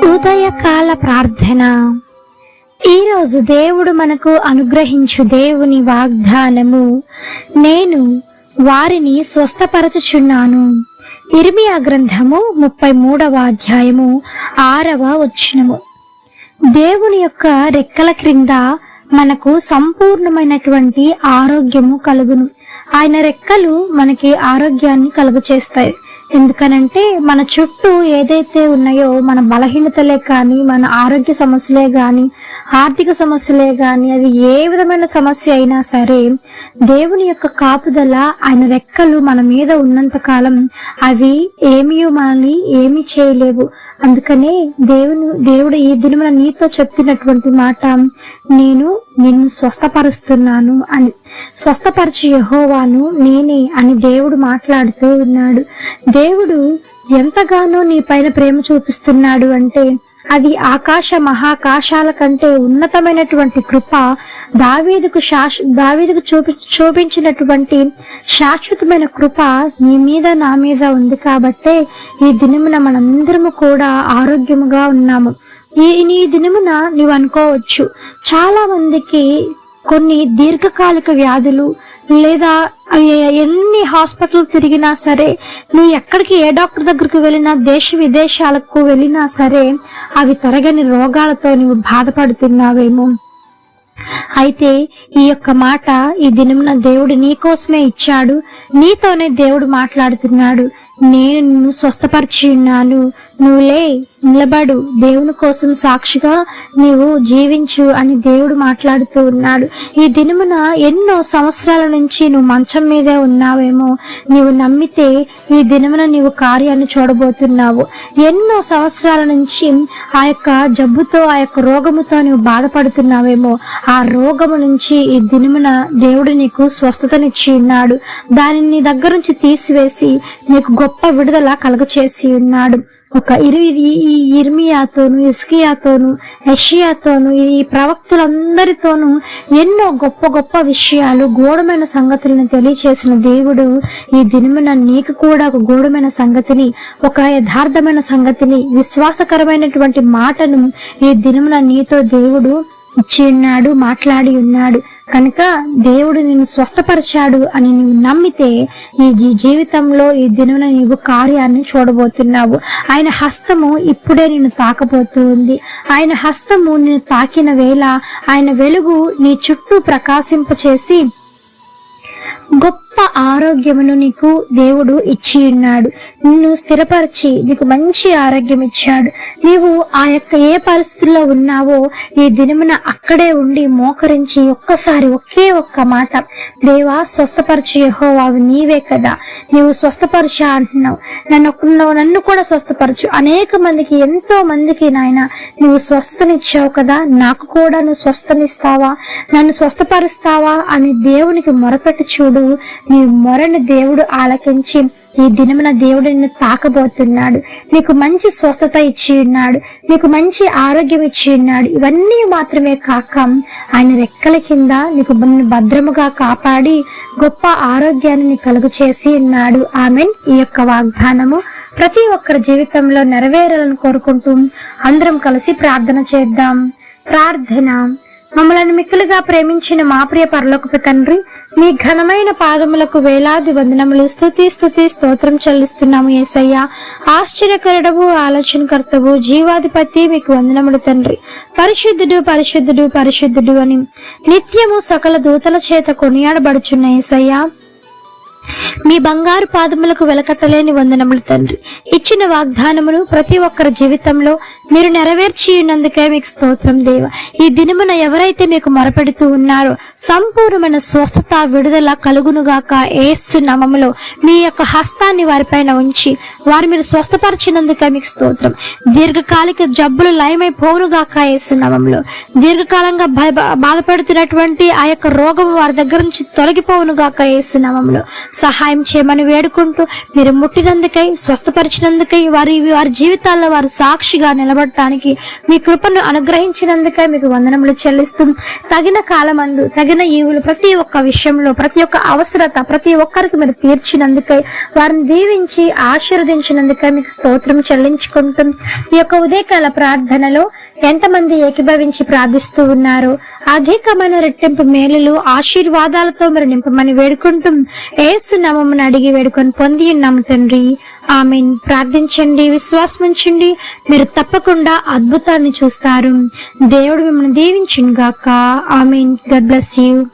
ఉదయకాల ప్రార్థన. ఈరోజు దేవుడు మనకు అనుగ్రహించు దేవుని వాగ్దానము, నేను వారిని స్వస్థపరచుచున్నాను. ఇర్మియా గ్రంథము 33వ అధ్యాయము 6వ వచనము. దేవుని యొక్క రెక్కల క్రింద మనకు సంపూర్ణమైనటువంటి ఆరోగ్యము కలుగును. ఆయన రెక్కలు మనకి ఆరోగ్యాన్ని కలుగు చేస్తాయి. ఎందుకనంటే మన చుట్టూ ఏదైతే ఉన్నాయో, మన బలహీనతలే కానీ, మన ఆరోగ్య సమస్యలే కానీ, ఆర్థిక సమస్యలే కానీ, అది ఏ విధమైన సమస్య అయినా సరే, దేవుని యొక్క కాపుదల, ఆయన రెక్కలు మన మీద ఉన్నంత కాలం అవి మనల్ని ఏమీ చేయలేవు. అందుకనే దేవుడు ఈ దినమున నీతో చెప్తున్నటువంటి మాట, నేను నిన్ను స్వస్థపరుస్తున్నాను అని. స్వస్థపరిచి యెహోవాను నేనే అని దేవుడు మాట్లాడుతూ ఉన్నాడు. దేవుడు ఎంతగానో నీ పైన ప్రేమ చూపిస్తున్నాడు అంటే, అది ఆకాశ మహాకాశాల కంటే ఉన్నతమైనటువంటి కృప దావీదుకు చూపించినటువంటి శాశ్వతమైన కృప నీ మీద నా మీద ఉంది. కాబట్టే ఈ దినమున మనందరము కూడా ఆరోగ్యముగా ఉన్నాము. ఈ దినమున నీవు అనుకోవచ్చు, చాలా మందికి కొన్ని దీర్ఘకాలిక వ్యాధులు, లేదా ఎన్ని హాస్పిటల్ తిరిగినా సరే, నువ్వు ఎక్కడికి ఏ డాక్టర్ దగ్గరకు వెళ్ళినా, దేశ విదేశాలకు వెళ్ళినా సరే, అవి తరగని రోగాలతో నువ్వు బాధపడుతున్నావేమో. అయితే ఈ యొక్క మాట ఈ దినమున దేవుడు నీ కోసమే ఇచ్చాడు. నీతోనే దేవుడు మాట్లాడుతున్నాడు. నేను నిన్ను స్వస్థపరిచి ఉన్నాను, నువ్వులే, నిలబడు, దేవుని కోసం సాక్షిగా నీవు జీవించు అని దేవుడు మాట్లాడుతూ ఉన్నాడు. ఈ దినమున ఎన్నో సంవత్సరాల నుంచి నువ్వు మంచం మీదే ఉన్నావేమో, నీవు నమ్మితే ఈ దినమున నీవు కార్యాన్ని చూడబోతున్నావు. ఎన్నో సంవత్సరాల నుంచి ఆ యొక్క జబ్బుతో, ఆ యొక్క రోగముతో నువ్వు బాధపడుతున్నావేమో, ఆ రోగము నుంచి ఈ దినమున దేవుడు నీకు స్వస్థతనిచ్చి ఉన్నాడు. దానిని నీ దగ్గర నుంచి తీసివేసి నీకు గొప్ప విడుదల కలుగచేసి ఉన్నాడు. ఈ ఇర్మియాతోను, హిజ్కియాతోను, యెషయాతోను, ఈ ప్రవక్తలందరితోనూ ఎన్నో గొప్ప గొప్ప విషయాలు, గూఢమైన సంగతులను తెలియచేసిన దేవుడు ఈ దినమున నీకు కూడా ఒక గూఢమైన సంగతిని, ఒక యథార్థమైన సంగతిని, విశ్వాసకరమైనటువంటి మాటను ఈ దినమున నీతో దేవుడు ఇచ్చి ఉన్నాడు, మాట్లాడి ఉన్నాడు. కనుక దేవుడు నిన్ను స్వస్థపరిచాడు అని నీవు నమ్మితే ఈ జీవితంలో ఈ దినమున నీవు కార్యాన్ని చూడబోతున్నావు. ఆయన హస్తము ఇప్పుడే నిన్ను తాకబోతూ ఉంది. ఆయన హస్తము నిన్ను తాకిన వేళ ఆయన వెలుగు నీ చుట్టూ ప్రకాశింపచేసి గొప్ప ఆరోగ్యమును నీకు దేవుడు ఇచ్చి ఉన్నాడు. నిన్ను స్థిరపరిచి నీకు మంచి ఆరోగ్యం ఇచ్చాడు. నీవు ఆ యొక్క ఏ పరిస్థితుల్లో ఉన్నావో ఈ దినమున అక్కడే ఉండి మోకరించి ఒక్కసారి ఒకే ఒక్క మాట, దేవా స్వస్థపరిచి యెహోవా నీవే కదా, నీవు స్వస్థపరిచా అంటున్నావు, నన్ను కూడా స్వస్థపరచు. అనేక మందికి, ఎంతో మందికి నాయన నువ్వు స్వస్థతనిచ్చావు కదా, నాకు కూడా నువ్వు స్వస్థనిస్తావా, నన్ను స్వస్థపరుస్తావా అని దేవునికి మొరపెట్టి చూడు. నీ మొరను దేవుడు ఆలకించి ఈ దినమున దేవుడు నిన్ను తాకబోతున్నాడు. నీకు మంచి స్వస్థత ఇచ్చి ఉన్నాడు, నీకు మంచి ఆరోగ్యం ఇచ్చి ఉన్నాడు. ఇవన్నీ మాత్రమే కాక ఆయన రెక్కల కింద నీకు భద్రముగా కాపాడి గొప్ప ఆరోగ్యాన్ని నీకు కలుగు చేసి ఉన్నాడు. ఆమెన్. ఈ యొక్క వాగ్దానము ప్రతి ఒక్కరి జీవితంలో నెరవేరాలని కోరుకుంటూ అందరం కలిసి ప్రార్థన చేద్దాం. ప్రార్థన. మమ్మలను మిక్కులుగా ప్రేమించిన మా ప్రియ పరలోకపు తండ్రి, మీ ఘనమైన పాదములకు వేలాది వందనములు, స్తుతి స్తోత్రం చెల్లిస్తున్నాము యేసయ్యా. ఆశ్చర్యకరుడవు, ఆలోచనకర్తవు, జీవాధిపతి మీకు వందనములు తండ్రి. పరిశుద్ధుడు పరిశుద్ధుడు పరిశుద్ధుడు అని నిత్యము సకల దూతల చేత కొనియాడబడుచున్న యేసయ్యా, మీ బంగారు పాదములకు వెలకట్టలేని వందనములు తండ్రి. ఇచ్చిన వాగ్దానములు ప్రతి ఒక్కరి జీవితంలో మీరు నెరవేర్చి ఉన్నందుకే మీకు స్తోత్రం దేవ. ఈ దినమున ఎవరైతే మీకు మొరపెడుతూ ఉన్నారో సంపూర్ణమైన స్వస్థత, విడుదల కలుగునుగాక. యేసు నామములో మీ యొక్క హస్తాన్ని వారిపైన ఉంచి వారు మీరు స్వస్థపరిచినందుకే మీకు స్తోత్రం. దీర్ఘకాలిక జబ్బులు లయమైపోవునుగాక. యేసు నామములో దీర్ఘకాలంగా బాధపడుతున్నటువంటి ఆ యొక్క రోగము వారి దగ్గర నుంచి తొలగిపోవునుగాక. యేసు నామములో సహాయం చేయమని వేడుకుంటూ మీరు ముట్టినందుకై, స్వస్థపరిచినందుకై, వారి జీవితాల్లో వారు సాక్షిగా నిలబడటానికి మీ కృపను అనుగ్రహించినందుకై మీకు వందనములు చెల్లిస్తూ, తగిన కాలమందు తగిన ఈవులు ప్రతి ఒక్క విషయంలో, ప్రతి ఒక్క అవసరత ప్రతి ఒక్కరికి మీరు తీర్చినందుకై, వారిని దీవించి ఆశీర్వదించినందుకై మీకు స్తోత్రం చెల్లించుకుంటూ, ఈ యొక్క ఉదయకాల ప్రార్థనలో ఎంతమంది ఏకీభవించి ప్రార్థిస్తూ ఉన్నారో అధికమైన రెట్టింపు మేలులు ఆశీర్వాదాలతో మీరు నింపమని వేడుకుంటూ యేసు నామమున అడిగి వేడుకొని పొంది ఉన్నాము తండ్రి. ఆమేన్. ప్రార్థించండి, విశ్వాసం ఉంచండి, మీరు తప్పకుండా అద్భుతాన్ని చూస్తారు. దేవుడు మిమ్మల్ని దీవించును గాక. ఆమేన్. God bless you.